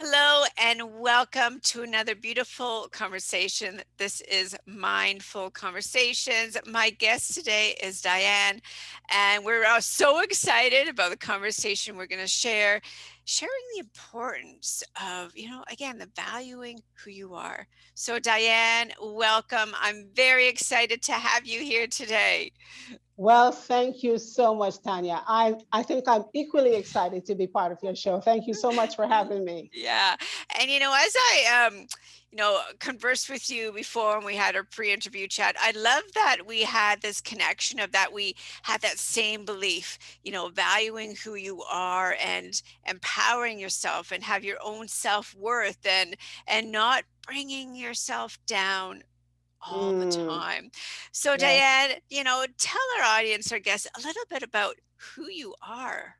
Hello and welcome to another beautiful conversation. This is Mindful Conversations. My guest today is Diane, and we're all so excited about the conversation we're going to share, sharing the importance of, again, the valuing who you are. So, Diane, welcome. I'm very excited to have you here today. Well, thank you so much, Tanya. I think I'm equally excited to be part of your show. Thank you so much for having me. Yeah. And as I conversed with you before and we had our pre-interview chat, I love that we had this connection of that we had that same belief, valuing who you are and empowering yourself and have your own self-worth and not bringing yourself down all the Mm, time. So yes. Diane, tell our audience, our guests, a little bit about who you are.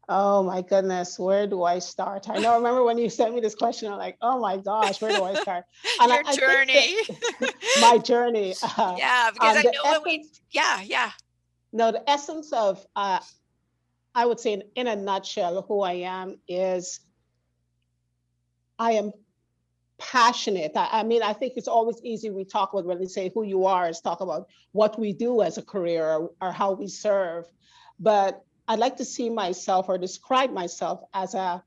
Oh my goodness, where do I start? I know. Remember when you sent me this question? I'm like, oh my gosh, where do I start? And I, Your I think that journey. my journey, Yeah, because I the know when we, essence, yeah, yeah. no, the essence of, I would say in a nutshell, who I am is I am passionate. I mean, I think it's always easy we talk about when we say who you are is talk about what we do as a career or how we serve. But I'd like to see myself or describe myself as a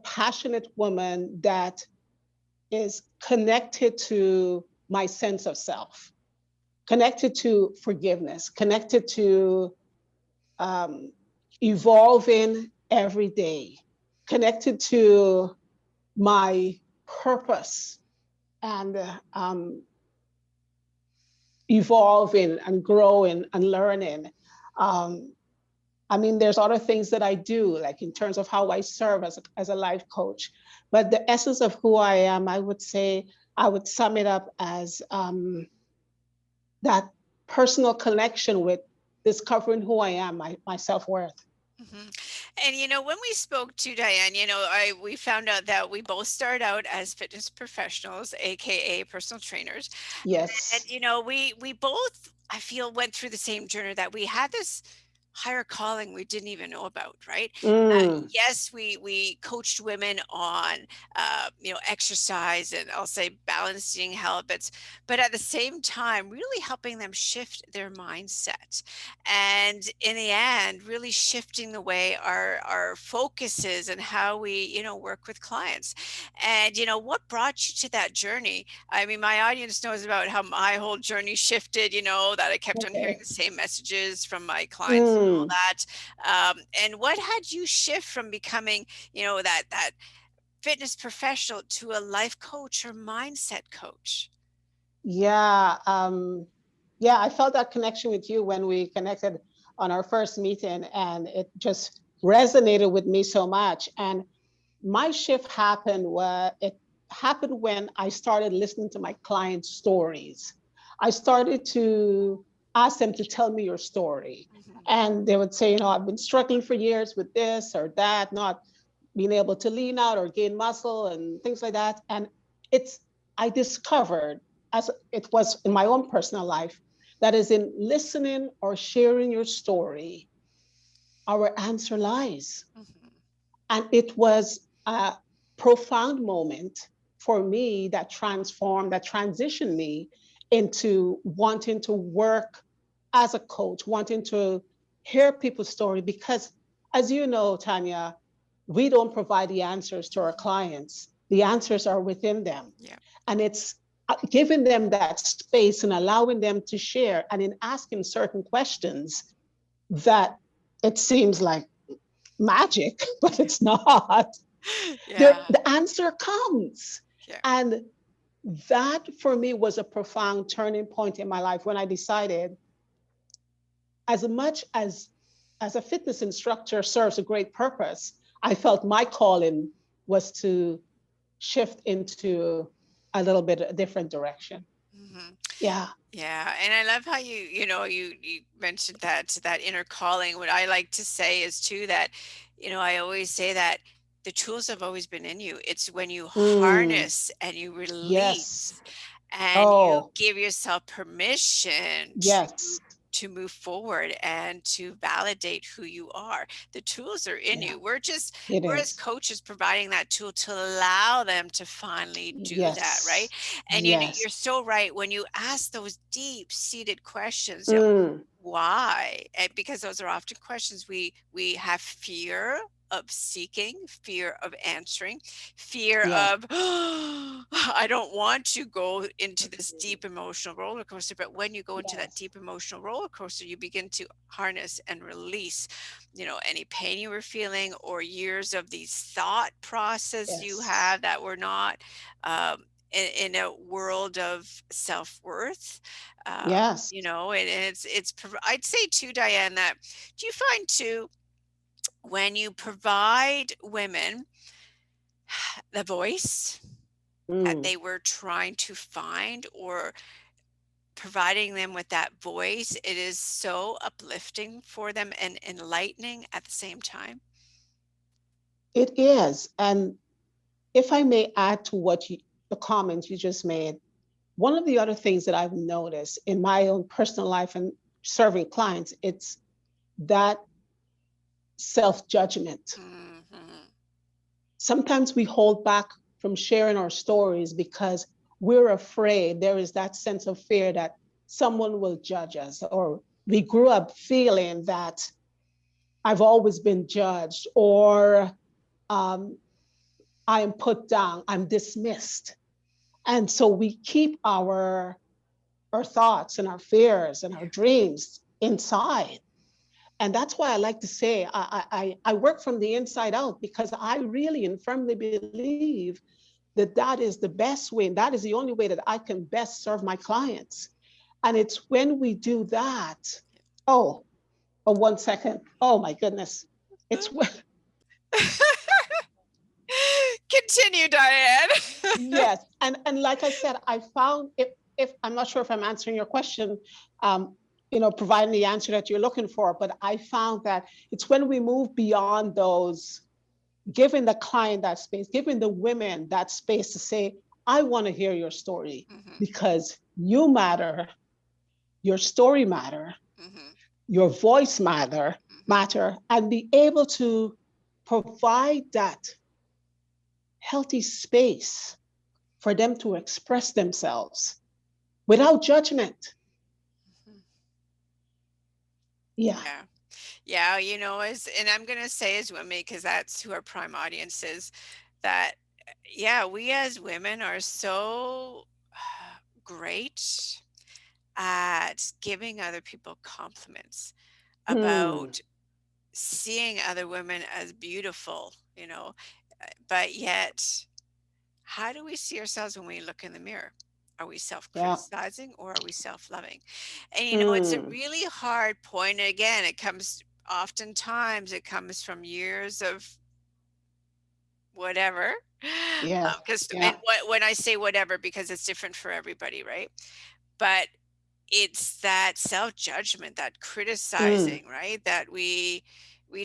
passionate woman that is connected to my sense of self, connected to forgiveness, connected to um, evolving every day, connected to my purpose and evolving and growing and learning. Um, I mean, there's other things that I do, like in terms of how I serve as a life coach. But the essence of who I am, I would say, I would sum it up as that personal connection with discovering who I am, my self worth. Mhm. And when we spoke to Diane, we found out that we both start out as fitness professionals, aka personal trainers. And Yes. we both, I feel, went through the same journey that we had this higher calling we didn't even know about, right? Mm, Yes, we coached women on exercise and I'll say balancing habits, but at the same time really helping them shift their mindset, and in the end really shifting the way our focus is and how we work with clients. And what brought you to that journey? I mean, my audience knows about how my whole journey shifted, that I kept on hearing okay. the same messages from my clients and all Mm, that. And what had you shift from becoming, that fitness professional to a life coach or mindset coach? yeah. Yeah, I felt that connection with you when we connected on our first meeting, and it just resonated with me so much. And my shift happened where it happened when I started listening to my clients' stories. I started to ask them to tell me your story. Mhm. And they would say, I've been struggling for years with this or that, not being able to lean out or gain muscle and things like that. And it's, I discovered, as it was in my own personal life, that is in listening or sharing your story, our answer lies. Mhm. And it was a profound moment for me that transformed, that transitioned me into wanting to work as a coach, wanting to hear people's story. Because, as you know, Tanya, we don't provide the answers to our clients, the answers are within them. Yeah. And it's giving them that space and allowing them to share, and in asking certain questions that it seems like magic, but it's not. Yeah. The answer comes. Yeah. And that for me was a profound turning point in my life when I decided, as much as a fitness instructor serves a great purpose, I felt my calling was to shift into a little bit a different direction. Mhm. Yeah. Yeah, and I love how you mentioned that inner calling. What I like to say is too that, I always say that the tools have always been in you. It's when you Mm, harness and you yes. release and you Oh, give yourself permission yes. to move forward and to validate who you are. The tools are in Yeah, you. it We're as is. coaches providing that tool to allow them to finally do that, right? Yes. And Yes. you're so right when you ask those deep seated questions, Mm, why? And because those are often questions we have fear of seeking, fear of answering, fear yeah. of I don't want to go into this deep emotional roller coaster. But when you go into that Yes. deep emotional roller coaster, you begin to harness and release, any pain you were feeling, or years of these thought process you Yes. had that were not in a world of self-worth. Yes. And I'd say too, Diane, that do you find too, when you provide women the voice that Mm. they were trying to find, or providing them with that voice, it is so uplifting for them and enlightening at the same time. It is. And if I may add to the comments you just made, one of the other things that I've noticed in my own personal life and serving clients, it's that self judgment. Hmm. Sometimes we hold back from sharing our stories because we're afraid. There is that sense of fear that someone will judge us, or we grew up feeling that I've always been judged, or um, I am put down, I'm dismissed. And so we keep our thoughts and our fears and our dreams inside. And that's why I like to say I work from the inside out, because I really and firmly believe that that is the best way, and that is the only way that I can best serve my clients. And it's when we do that. Oh, oh, 1 second. Oh my goodness. It's when, Continue, Diane. yes. And like I said, I found, if I'm not sure if I'm answering your question, um, providing the answer that you're looking for, but I found that it's when we move beyond those, giving the client that space, giving the women that space to say, I want to hear your story, Hmm. because you matter, your story matter, Hmm. your voice Hmm. matter, and be able to provide that healthy space for them to express themselves without judgment. Yeah. Yeah. Yeah, and I'm going to say as women, because that's who our prime audience is, that, yeah, we as women are so great at giving other people compliments Hmm. about seeing other women as beautiful, but yet, how do we see ourselves when we look in the mirror? Are we Yeah. self-criticizing, or are we self-loving? And it's a Hmm. really hard point. And again, oftentimes it comes from years of whatever. Yes. Because and Yeah. when I say whatever, because it's different for everybody, right? But it's that self-judgment, that Hmm. criticizing, right? That we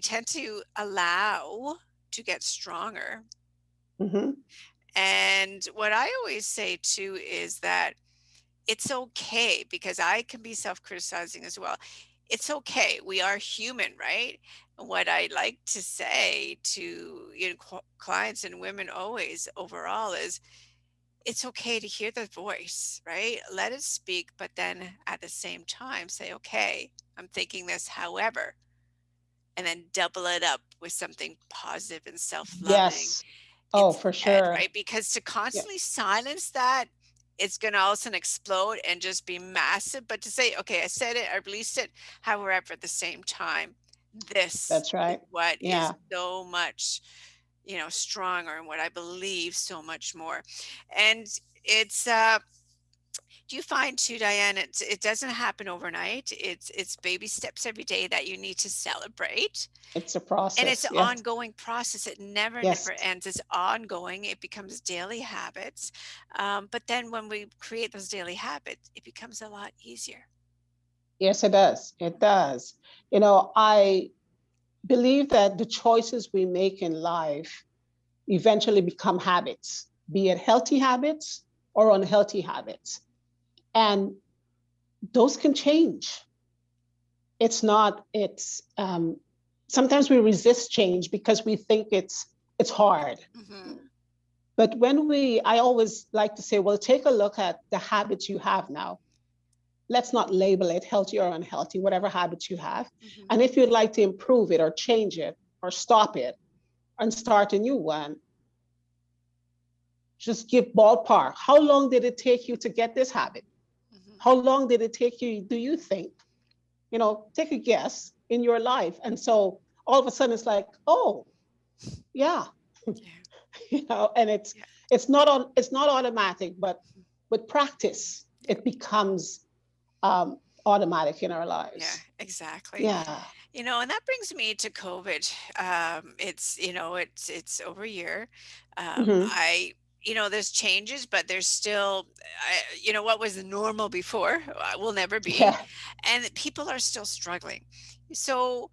tend to allow to get stronger. Hmm. And what I always say too is that it's okay, because I can be self-criticizing as well. It's okay. We are human, right? And what I like to say to clients and women always overall is, it's okay to hear the voice, right? Let it speak, but then at the same time say, okay, I'm thinking this, however, and then double it up with something positive and self-loving Yes. Oh, for instead, sure. right? Because to Yeah. constantly silence that, it's going to all of a sudden explode and just be massive. But to say, okay, I said it, I released it, however, at the same time, this That's is right. what is Yeah. so much, stronger, and what I believe so much more. And it's, do you find too, Diane, it doesn't happen overnight. It's baby steps every day that you need to celebrate, It's a and it's process. an Yes. ongoing process. It never Yes. ends. It's ongoing. It becomes daily habits. But then when we create those daily habits, it becomes a lot easier. Yes, it does. It does. I believe that the choices we make in life eventually become habits, be it healthy habits or unhealthy habits. And those can change. it's not, it's sometimes we resist change because we think it's hard. Mm-hmm. But I always like to say, well, take a look at the habits you have now. Let's not label it healthy or unhealthy, whatever habits you have. Mm-hmm. And if you'd like to improve it or change it or stop it and start a new one, just give ballpark. How long did it take you to get this habit? Mm-hmm. How long did it take you, do you think? Take a guess in your life. And so all of a sudden it's like, oh, yeah, Yeah. and Yeah. it's not automatic, but with practice, Yeah. it becomes automatic in our Yeah, lives. exactly. Yeah. And that brings me to COVID. It's over a year. Hmm. There's changes, but there's still, what was normal before will never be, Yeah. and people are still struggling. So,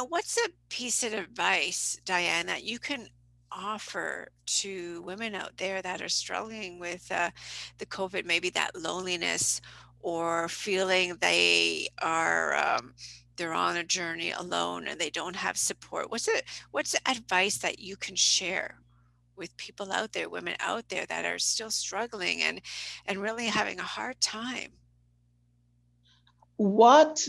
what's a piece of advice, Diane, that you can offer to women out there that are struggling with the COVID, maybe that loneliness or feeling they're on a journey alone and they don't have support? What's the advice that you can share with people out there, women out there that are still struggling and really having a hard time? What,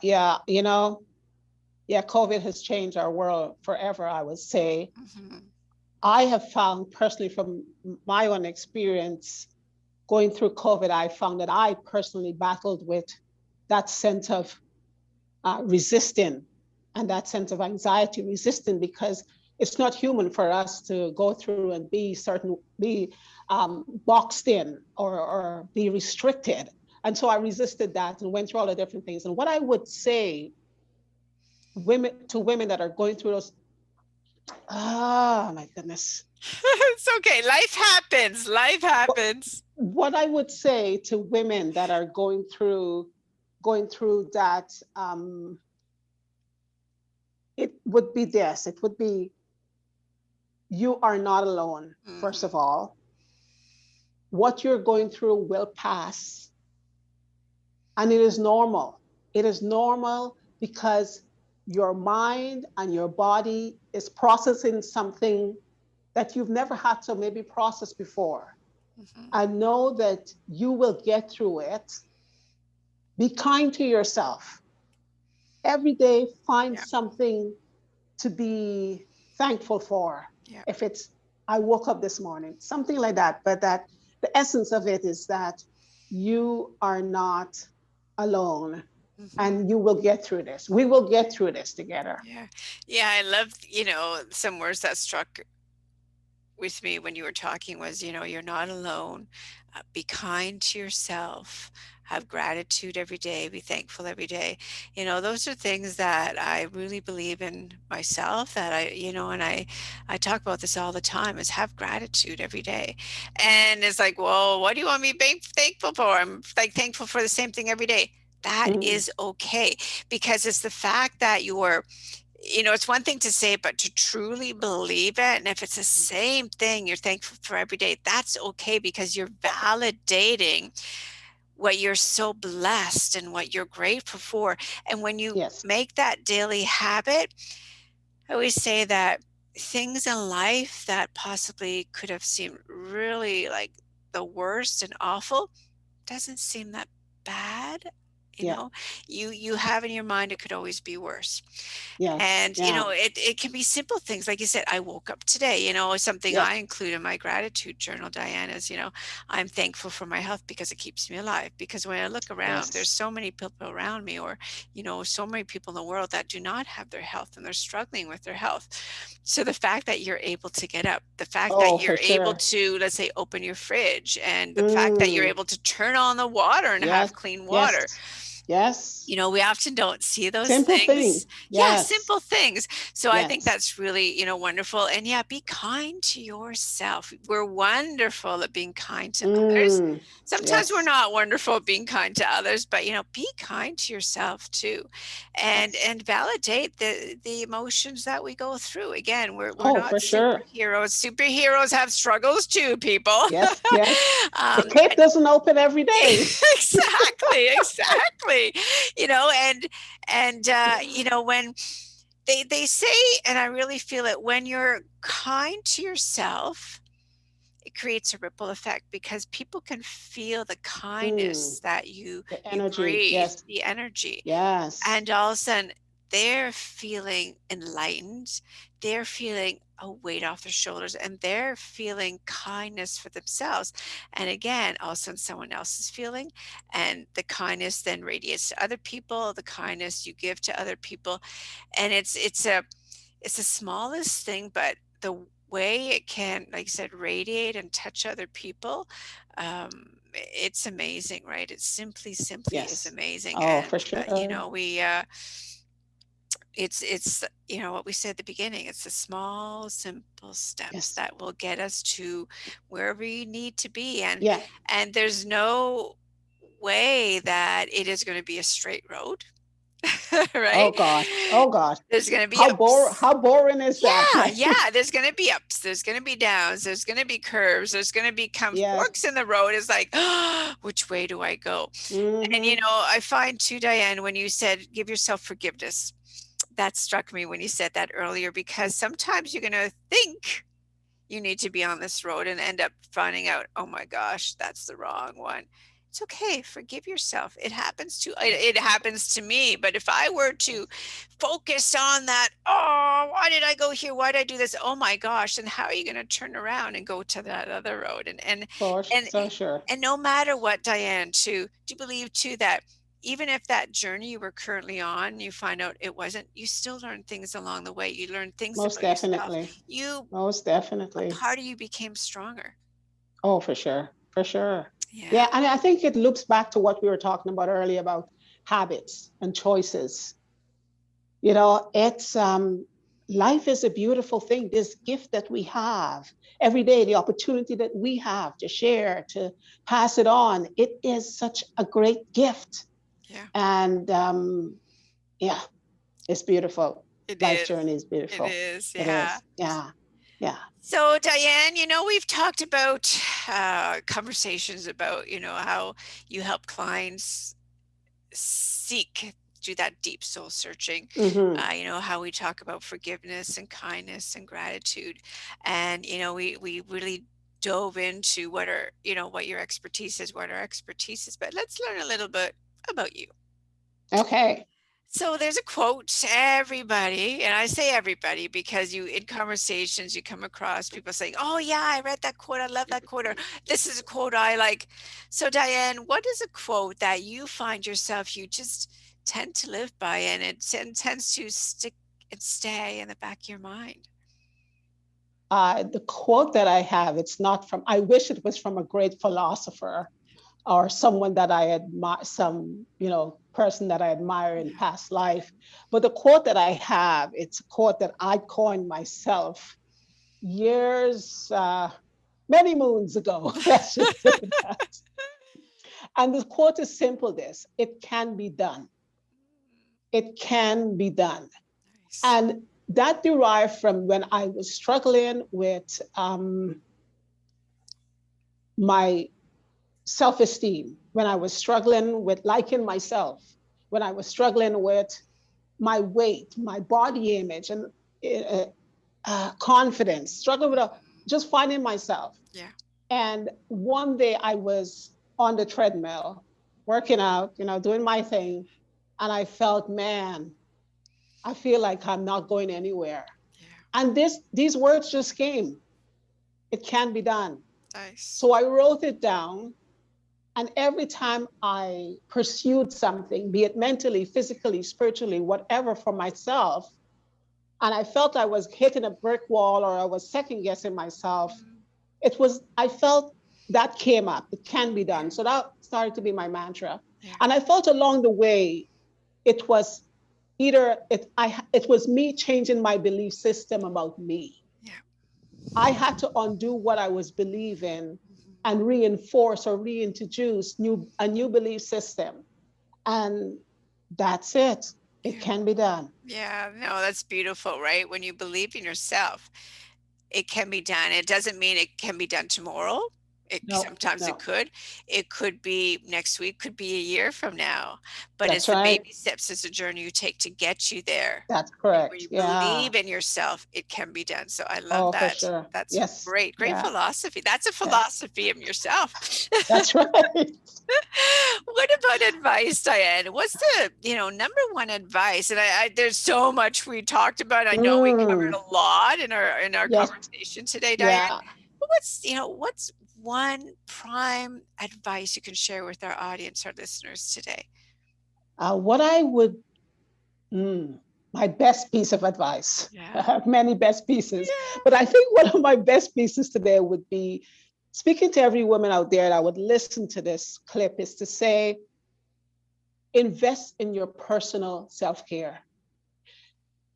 yeah, yeah, COVID has changed our world forever, I would say. Hmm. I have found personally from my own experience going through COVID, I found that I personally battled with that sense of resisting and that sense of anxiety resisting, because it's not human for us to go through and be boxed in or be restricted. And so I resisted that and went through all the different things. And what I would say women that are going through those, my goodness, It's okay. Life happens. Life what, happens. what I would say to women that are going through that, it would be this. It would be, you are not alone, first Hmm. of all. What you're going through will pass, and it is normal. It is normal because your mind and your body is processing something that you've never had to maybe process before. Hmm. I know that you will get through it. Be kind to yourself. Every day, find Yeah. something to be thankful for. Yeah. If it's, I woke up this morning, something like that. But that the essence of it is that you are not alone, Hmm. and you will get through this. We will get through this together. Yeah. Yeah. I love, some words that struck with me when you were talking was, you're not alone. Be kind to yourself. Have gratitude every day. Be thankful every day. Those are things that I really believe in myself. That I talk about this all the time. Is have gratitude every day, and it's like, well, what do you want me being thankful for? I'm like thankful for the same thing every day. That Mm, is okay, because it's the fact that it's one thing to say it, but to truly believe it. And if it's the same thing you're thankful for every day, that's okay, because you're validating what you're so blessed and what you're grateful for. And when you yes. make that daily habit, I always say that things in life that possibly could have seemed really like the worst and awful doesn't seem that bad. you Yeah. know you have in your mind it could always be worse. Yes. And Yeah. it can be simple things. Like you said, I woke up today. Something Yep. I include in my gratitude journal, Diane, is I'm thankful for my health because it keeps me alive. Because when I look around, there's Yes. so many people around me, or so many people in the world that do not have their health and they're struggling with their health. So the fact that you're able to get up, the fact that Oh, for you're able sure. to, let's say, open your fridge, and the fact that you're Mm, able to turn on the water and yes. have clean Yes. water, Yes. we often don't see those Simple thing. things. Yeah, Yes. simple things. So I think Yes. that's really, wonderful. And yeah, be kind to yourself. We're wonderful at being kind to others. Mm, Sometimes we're yes. not wonderful at being kind to others, but be kind to yourself too, and Yes. validate the emotions that we go through. Again, we're Oh, not for sure. superheroes. Superheroes have struggles too, people. Yes. Yes. The um, cape doesn't open every day. exactly, exactly. Exactly. When they say, and I really feel it, when you're kind to yourself, it creates a ripple effect because people can feel the Mm, kindness that you the you energy. breathe, Yes. the energy. Yes. And all of a sudden, they're feeling enlightened. They're feeling a weight off their shoulders and they're feeling kindness for themselves. And again, all of a sudden, someone else is feeling, and the kindness then radiates to other people, the kindness you give to other people. And it's the smallest thing, but the way it can, like I said, radiate and touch other people, it's amazing, right? It's simply is Yes. amazing. Oh, And for sure. it's what we said at the beginning. It's the small, simple steps Yes. that will get us to wherever we need to be. And Yeah. and there's no way that it is going to be a straight road, Oh right? gosh. Oh gosh. There's going to be ups. How boring is that, Yeah, right? yeah, there's gonna be ups, there's gonna be downs, there's gonna be curves, there's gonna be come forks in Yes. the road. It's like, which way do I go? And Mm-hmm. I find too, Diane, when you said give yourself forgiveness, that struck me when you said that earlier, because sometimes you're gonna think you need to be on this road and end up finding out, oh my gosh, that's the wrong one. It's okay, forgive yourself. It happens to me, but if I were to Yes. focus on that, oh, why did I go here, why did I do this, oh my gosh, then how are you going to turn around and go to that other road? For And so sure. and no matter what, Diane, too, do you believe too that even if that journey you were currently on, you find out it wasn't, you still learn things along the way, you learn things Most about yourself, definitely. you Most a definitely. part of you became stronger. Oh, for sure. For sure. Yeah. Yeah. And I think it loops back to what we were talking about earlier about habits and choices. It's life is a beautiful thing. This gift that we have every day, the opportunity that we have to share, to pass it on, it is such a great gift. Yeah. And yeah, it's beautiful. It Life's is. journey is It beautiful. is. It Yeah. is. Yeah. Yeah. So, Diane, we've talked about conversations about, how you help clients seek, do that deep soul searching. Hmm. How we talk about forgiveness and kindness and gratitude. And, we really dove into what your expertise is, what our expertise is. But let's learn a little bit about you. Okay. So there's a quote, everybody, and I say everybody because in conversations you come across people saying, "Oh yeah, I read that quote. I love that quote," or "This is a quote I like." So Diane, what is a quote that you find yourself you just tend to live by, and it tends to stick and stay in the back of your mind? The quote that I have, it's not from, I wish it was from a great philosopher or someone that I admire, some, person that I admire in past life. But the quote that I have, it's a quote that I coined myself years, many moons ago. Let's just say that. And the quote is simple this: it can be done. It can be done. Nice. And that derived from when I was struggling with my self esteem, when I was struggling with liking myself, when I was struggling with my weight, my body image, and uh, confidence, struggling with just finding myself. Yeah. And one day I was on the treadmill, working out, doing my thing. And I felt, man, I feel like I'm not going anywhere. Yeah. And these words just came. It can be done. Nice. So I wrote it down. And every time I pursued something, be it mentally, physically, spiritually, whatever for myself, and I felt I was hitting a brick wall or I was second guessing myself, Mm, I felt that came up. It can be yeah. done. So that started to be my mantra. Yeah. And I felt along the way, it was it was me changing my belief system about me. Yeah. I had to undo what I was believing Mhm. and reinforce or reintroduce a new belief system. And that's it. It Yeah. can be done. Yeah. No, that's beautiful, right? When you believe in yourself, it can be done. It doesn't mean it can be done tomorrow. No, Sometimes no, it could be next week, could be a year from now, but it's that's the right. baby steps, it's a journey you take to get you there. That's And when correct. you Yeah. believe in yourself, it can be done. So I love Oh, for that. sure. That's Yes. great. Great Yeah. philosophy. That's a Yeah. philosophy of yourself. That's right. What about advice, Diane? What's the, number one advice? And there's so much we talked about. I know we covered Mm, a lot in our yes. conversation today, Diane. Yeah. But what's one prime advice you can share with our audience, our listeners today? What I would, mm, my best piece of advice. I Yeah. have many best pieces, Yeah. but I think one of my best pieces today would be speaking to every woman out there that would listen to this clip is to say, invest in your personal self care.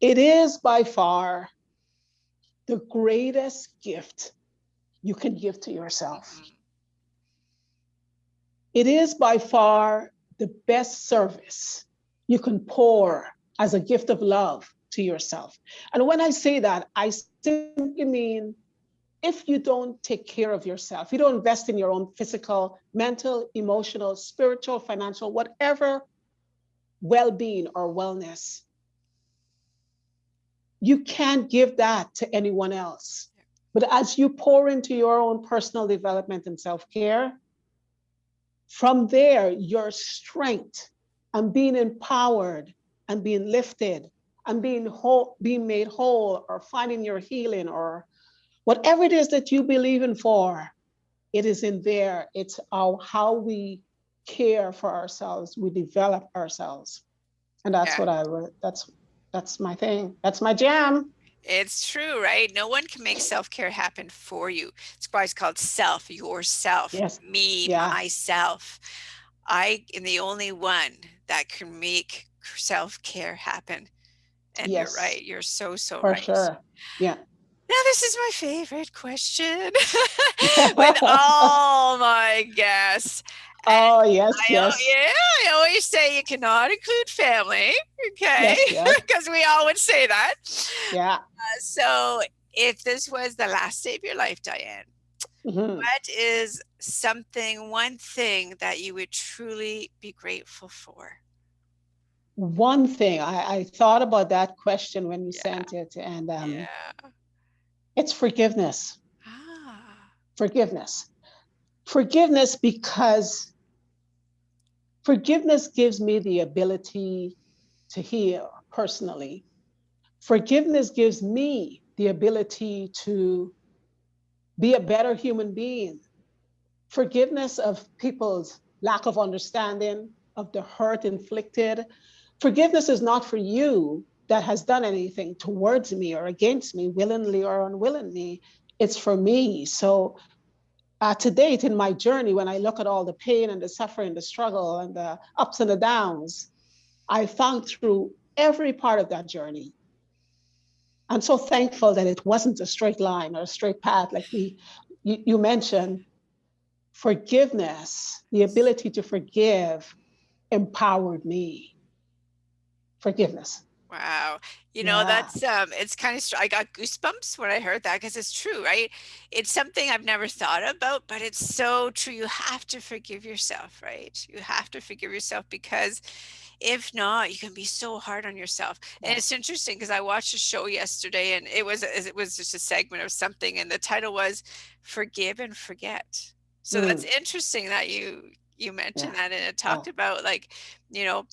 It is by far the greatest gift you can give to yourself. Mhm. It is by far the best service you can pour as a gift of love to yourself. And when I say that, I simply mean if you don't take care of yourself, you don't invest in your own physical, mental, emotional, spiritual, financial, whatever well being or wellness, you can't give that to anyone else. But as you pour into your own personal development and self care, from there, your strength and being empowered and being lifted and being whole, being made whole or finding your healing or whatever it is that you believe in for, it is in there. It's how we care for ourselves, we develop ourselves. And that's Yeah. what that's my thing. That's my jam. It's true, right? No one can make self-care happen for you. It's why it's called self, yourself, Yes. me, Yeah. myself. I am the only one that can make self-care happen. And you're Yes. right. You're so, so For right. sure. Yeah. Now, this is my favorite question with all my guests. And Oh, yes, yes. yeah, I always say you cannot include family, okay? Yes, yes. Because we all would say that. Yeah. So, if this was the last day of your life, Diane, Mhm. what is one thing that you would truly be grateful for? One thing I thought about that question when you Yeah, sent it, and yeah. it's forgiveness. Ah, Forgiveness. Forgiveness because forgiveness gives me the ability to heal personally. Forgiveness gives me the ability to be a better human being. Forgiveness of people's lack of understanding, of the hurt inflicted. Forgiveness is not for you that has done anything towards me or against me, willingly or unwillingly. It's for me. So, to date in my journey, when I look at all the pain and the suffering, the struggle, and the ups and the downs, I found through every part of that journey. I'm so thankful that it wasn't a straight line or a straight path like you mentioned. Forgiveness, the ability to forgive, empowered me. Forgiveness. wow. Yeah. That's it's kind of I got goosebumps when I heard that because it's true, right? It's something I've never thought about, but it's so true. You have to forgive yourself, right? You have to forgive yourself because if not, you can be so hard on yourself. And it's Yes. interesting because I watched a show yesterday and it was just a segment of something and the title was Forgive and Forget. So that's Mm, interesting that you mentioned yeah. that and it talked Oh, about you know,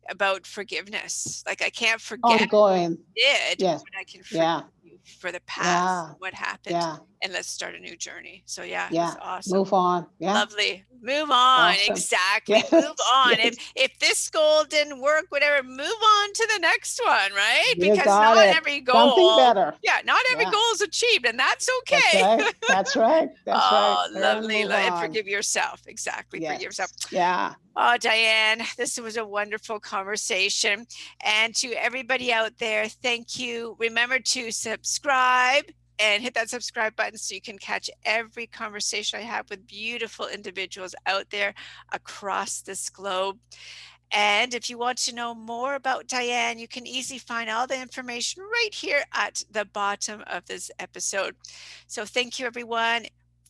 about forgiveness. Like I can't forget ongoing. did, Yes. but I can forgive Yeah. you for the past, Yeah. what happened, Yeah. and let's start a new journey. So yeah, that's Yeah. awesome. Move on. Yeah. Lovely. Move on. Awesome. Exactly. Move Yes. on. If Yes. if this goal didn't work, whatever, move on to the next one, right? You Because got not it. every Something goal, better. yeah, not every Yeah. goal is achieved, and that's That's okay. right. That's right. That's right. Oh, Learn, lovely. move And on. forgive yourself. Exactly. Forgive yourself. Yes. Yeah. Oh, Diane, this was a wonderful conversation. And to everybody out there, thank you. Remember to subscribe and hit that subscribe button so you can catch every conversation I have with beautiful individuals out there across this globe. And if you want to know more about Diane, you can easily find all the information right here at the bottom of this episode. So thank you, everyone.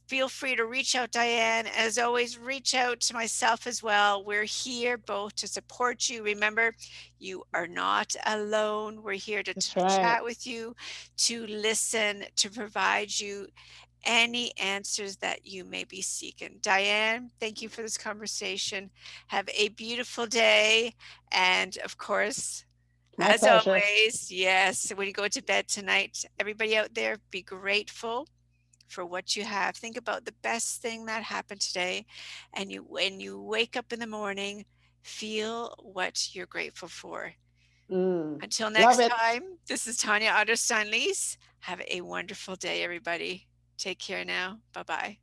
feel free to reach out, Diane. As always, reach out to myself as well. We're here both to support you. Remember, you are not alone. We're here to That's right. chat with you, to listen, to provide you any answers that you may be seeking. Diane, thank you for this conversation. Have a beautiful day. And of course, My as pleasure. always, yes, when you go to bed tonight, everybody out there, be grateful for what you have. Think about the best thing that happened today. And you, when you wake up in the morning, feel what you're grateful for. Mm. Until Love next it. time, this is Tanya Otterstein-Liehs. Have a wonderful day, everybody. Take care now. Bye bye.